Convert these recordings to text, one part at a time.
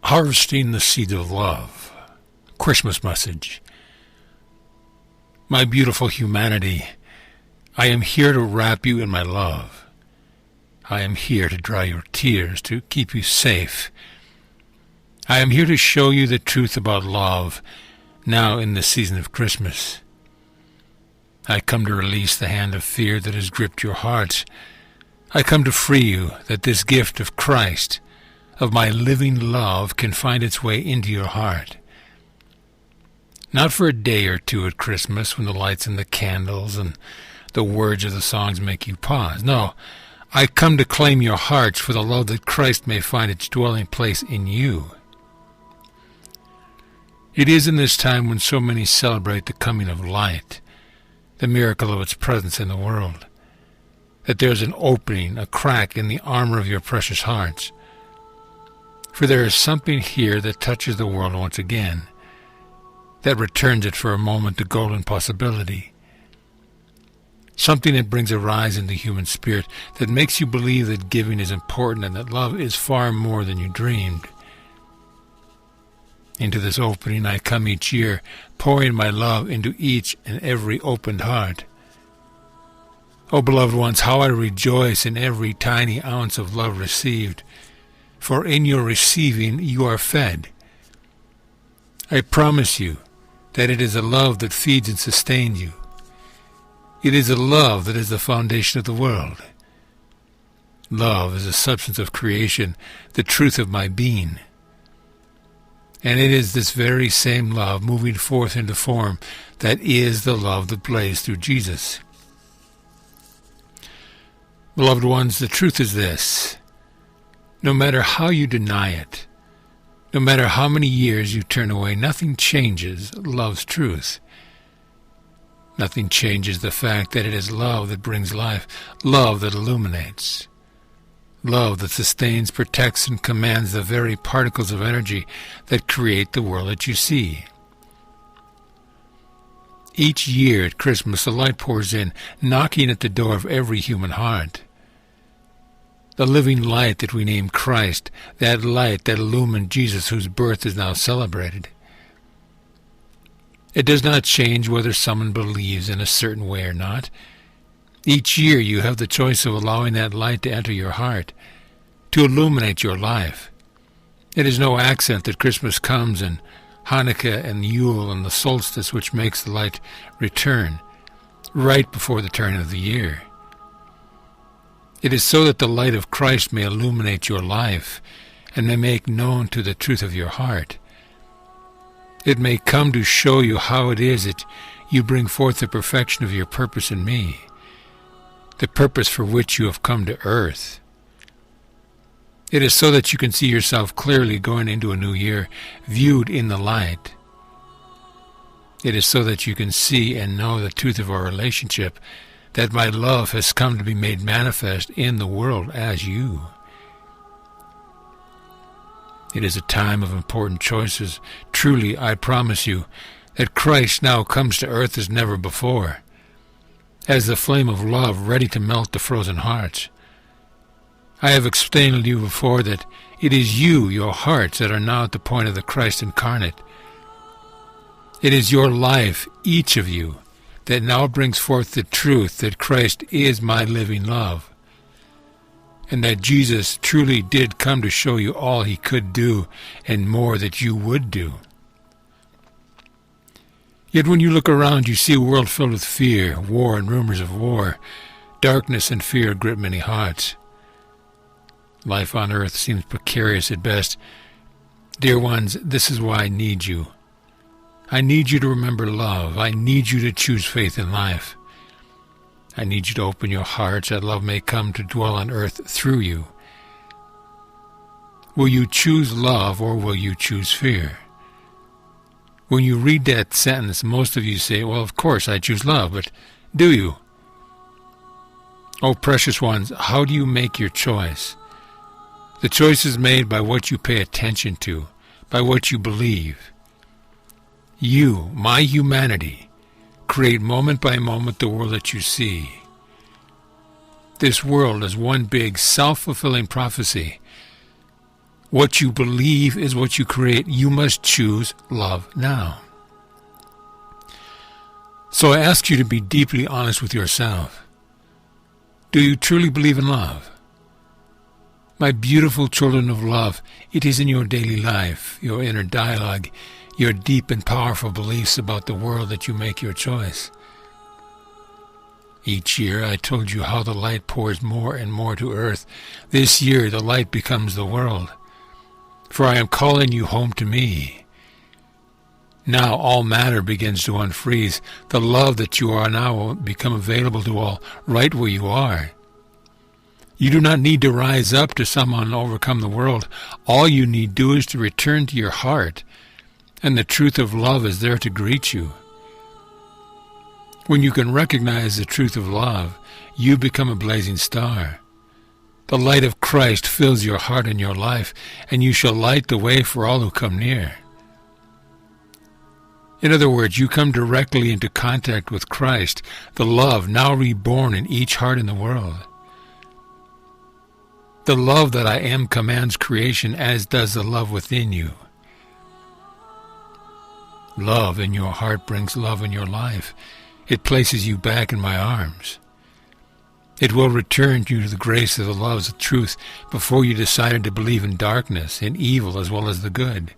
Harvesting the Seed of Love. Christmas message. My beautiful humanity, I am here to wrap you in my love. I am here to dry your tears, to keep you safe. I am here to show you the truth about love, now in the season of Christmas. I come to release the hand of fear that has gripped your hearts. I come to free you that this gift of Christ, of my living love, can find its way into your heart. Not for a day or two at Christmas when the lights and the candles and the words of the songs make you pause. No, I come to claim your hearts for the love that Christ may find its dwelling place in you. It is in this time when so many celebrate the coming of light, the miracle of its presence in the world, that there is an opening, a crack in the armor of your precious hearts. For there is something here that touches the world once again, that returns it for a moment to golden possibility. Something that brings a rise in the human spirit, that makes you believe that giving is important and that love is far more than you dreamed. Into this opening I come each year, pouring my love into each and every opened heart. Oh, beloved ones, how I rejoice in every tiny ounce of love received, for in your receiving you are fed. I promise you that it is a love that feeds and sustains you. It is a love that is the foundation of the world. Love is the substance of creation, the truth of my being. And it is this very same love moving forth into form that is the love that blazed through Jesus. Beloved ones, the truth is this. No matter how you deny it, no matter how many years you turn away, nothing changes love's truth. Nothing changes the fact that it is love that brings life, love that illuminates, love that sustains, protects, and commands the very particles of energy that create the world that you see. Each year at Christmas, the light pours in, knocking at the door of every human heart. The living light that we name Christ, that light that illumined Jesus, whose birth is now celebrated. It does not change whether someone believes in a certain way or not. Each year you have the choice of allowing that light to enter your heart, to illuminate your life. It is no accident that Christmas comes and Hanukkah and Yule and the solstice, which makes the light return right before the turn of the year. It is so that the light of Christ may illuminate your life and may make known to the truth of your heart. It may come to show you how it is that you bring forth the perfection of your purpose in me, the purpose for which you have come to earth. It is so that you can see yourself clearly going into a new year, viewed in the light. It is so that you can see and know the truth of our relationship, that my love has come to be made manifest in the world as you. It is a time of important choices. Truly, I promise you that Christ now comes to earth as never before, as the flame of love ready to melt the frozen hearts. I have explained to you before that it is you, your hearts, that are now at the point of the Christ incarnate. It is your life, each of you, that now brings forth the truth that Christ is my living love, and that Jesus truly did come to show you all he could do and more that you would do. Yet when you look around, you see a world filled with fear, war, and rumors of war. Darkness and fear grip many hearts. Life on earth seems precarious at best. Dear ones, this is why I need you. I need you to remember love. I need you to choose faith in life. I need you to open your hearts that love may come to dwell on earth through you. Will you choose love or will you choose fear? When you read that sentence, most of you say, well, of course I choose love, but do you? Oh, precious ones, how do you make your choice? The choice is made by what you pay attention to, by what you believe. You, my humanity, create moment by moment the world that you see. This world is one big self-fulfilling prophecy. What you believe is what you create. You must choose love now. So I ask you to be deeply honest with yourself. Do you truly believe in love? My beautiful children of love, it is in your daily life, your inner dialogue, your deep and powerful beliefs about the world that you make your choice. Each year I told you how the light pours more and more to earth. This year the light becomes the world. For I am calling you home to me. Now all matter begins to unfreeze. The love that you are now will become available to all right where you are. You do not need to rise up to somehow overcome the world. All you need do is to return to your heart, and the truth of love is there to greet you. When you can recognize the truth of love, you become a blazing star. The light of Christ fills your heart and your life, and you shall light the way for all who come near. In other words, you come directly into contact with Christ, the love now reborn in each heart in the world. The love that I am commands creation, as does the love within you. Love in your heart brings love in your life. It places you back in my arms. It will return you to the grace of the loves of truth before you decided to believe in darkness, in evil as well as the good.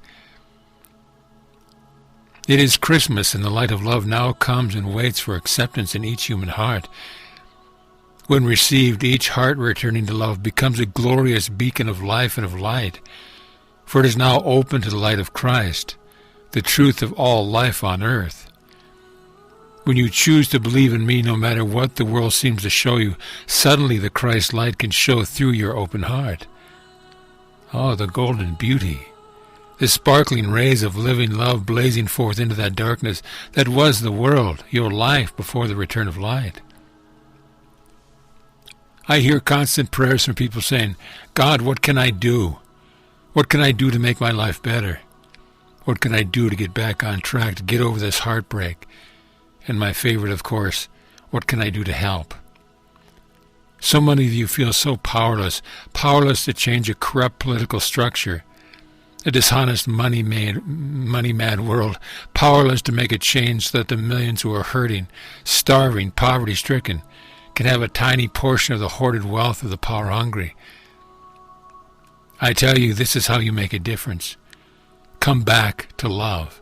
It is Christmas, and the light of love now comes and waits for acceptance in each human heart. When received, each heart returning to love becomes a glorious beacon of life and of light, for it is now open to the light of Christ, the truth of all life on earth. When you choose to believe in me, no matter what the world seems to show you, suddenly the Christ light can show through your open heart. Oh, the golden beauty, the sparkling rays of living love blazing forth into that darkness that was the world, your life before the return of light. I hear constant prayers from people saying, God, what can I do? What can I do to make my life better? What can I do to get back on track, to get over this heartbreak? And my favorite, of course, what can I do to help? So many of you feel so powerless to change a corrupt political structure, a dishonest, money-mad world, powerless to make a change so that the millions who are hurting, starving, poverty-stricken, can have a tiny portion of the hoarded wealth of the power-hungry. I tell you, this is how you make a difference. Come back to love.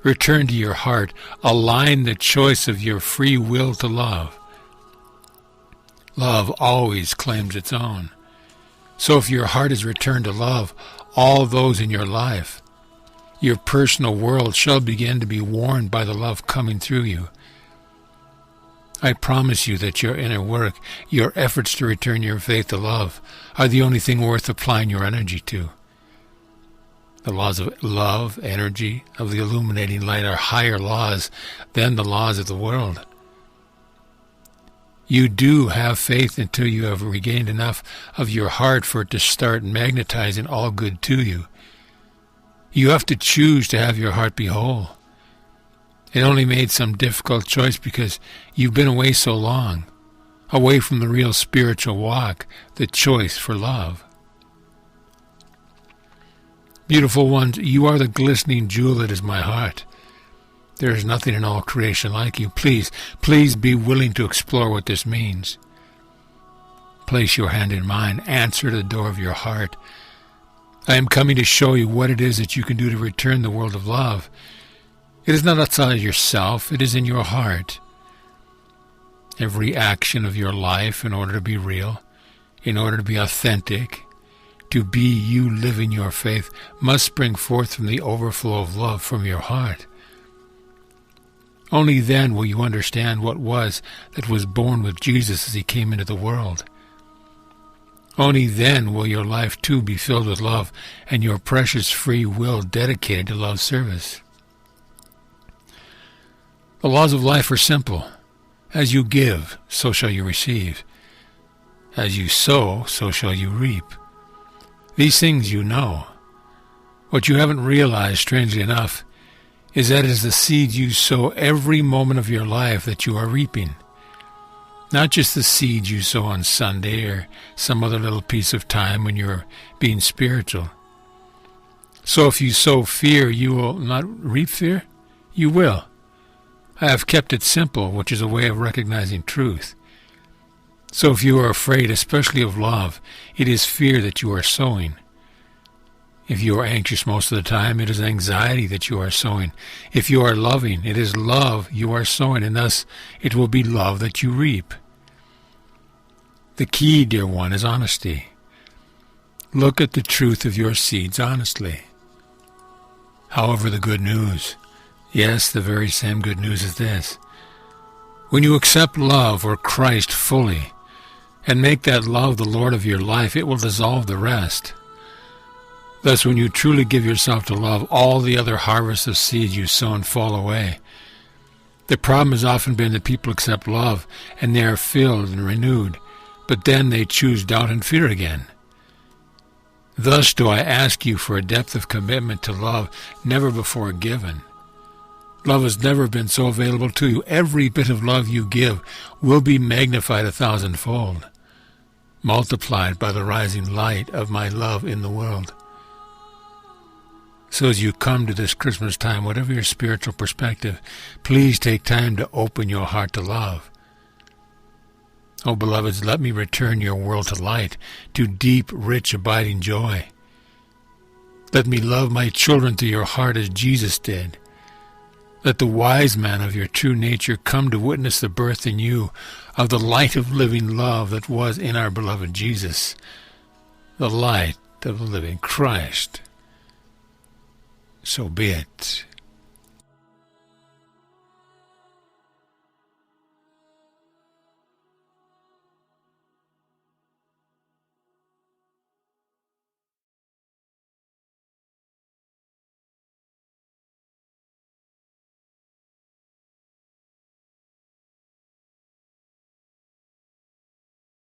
Return to your heart. Align the choice of your free will to love. Love always claims its own. So if your heart is returned to love, all those in your life, your personal world shall begin to be warmed by the love coming through you. I promise you that your inner work, your efforts to return your faith to love, are the only thing worth applying your energy to. The laws of love, energy, of the illuminating light are higher laws than the laws of the world. You do have faith until you have regained enough of your heart for it to start magnetizing all good to you. You have to choose to have your heart be whole. It only made some difficult choice because you've been away so long, away from the real spiritual walk, the choice for love. Beautiful ones, you are the glistening jewel that is my heart. There is nothing in all creation like you. Please, please be willing to explore what this means. Place your hand in mine. Answer to the door of your heart. I am coming to show you what it is that you can do to return the world of love. It is not outside yourself. It is in your heart. Every action of your life, in order to be real, in order to be authentic, to be you living your faith, must spring forth from the overflow of love from your heart. Only then will you understand what that was born with Jesus as he came into the world. Only then will your life too be filled with love and your precious free will dedicated to love's service. The laws of life are simple. As you give, so shall you receive. As you sow, so shall you reap. These things you know. What you haven't realized, strangely enough, is that it is the seeds you sow every moment of your life that you are reaping. not just the seeds you sow on Sunday or some other little piece of time when you're being spiritual. So if you sow fear, you will not reap fear? You will. I have kept it simple, which is a way of recognizing truth. So if you are afraid, especially of love, it is fear that you are sowing. If you are anxious most of the time, it is anxiety that you are sowing. If you are loving, it is love you are sowing, and thus it will be love that you reap. The key, dear one, is honesty. Look at the truth of your seeds honestly. However, the good news, yes, the very same good news is this. When you accept love or Christ fully, and make that love the Lord of your life, it will dissolve the rest. Thus, when you truly give yourself to love, all the other harvests of seeds you sown fall away. The problem has often been that people accept love, and they are filled and renewed, but then they choose doubt and fear again. Thus do I ask you for a depth of commitment to love never before given. Love has never been so available to you. Every bit of love you give will be magnified 1,000-fold, multiplied by the rising light of my love in the world. So as you come to this Christmas time, whatever your spiritual perspective, please take time to open your heart to love. Oh, beloveds, let me return your world to light, to deep, rich, abiding joy. Let me love my children to your heart as Jesus did. Let the wise man of your true nature come to witness the birth in you of the light of living love that was in our beloved Jesus, the light of the living Christ. So be it.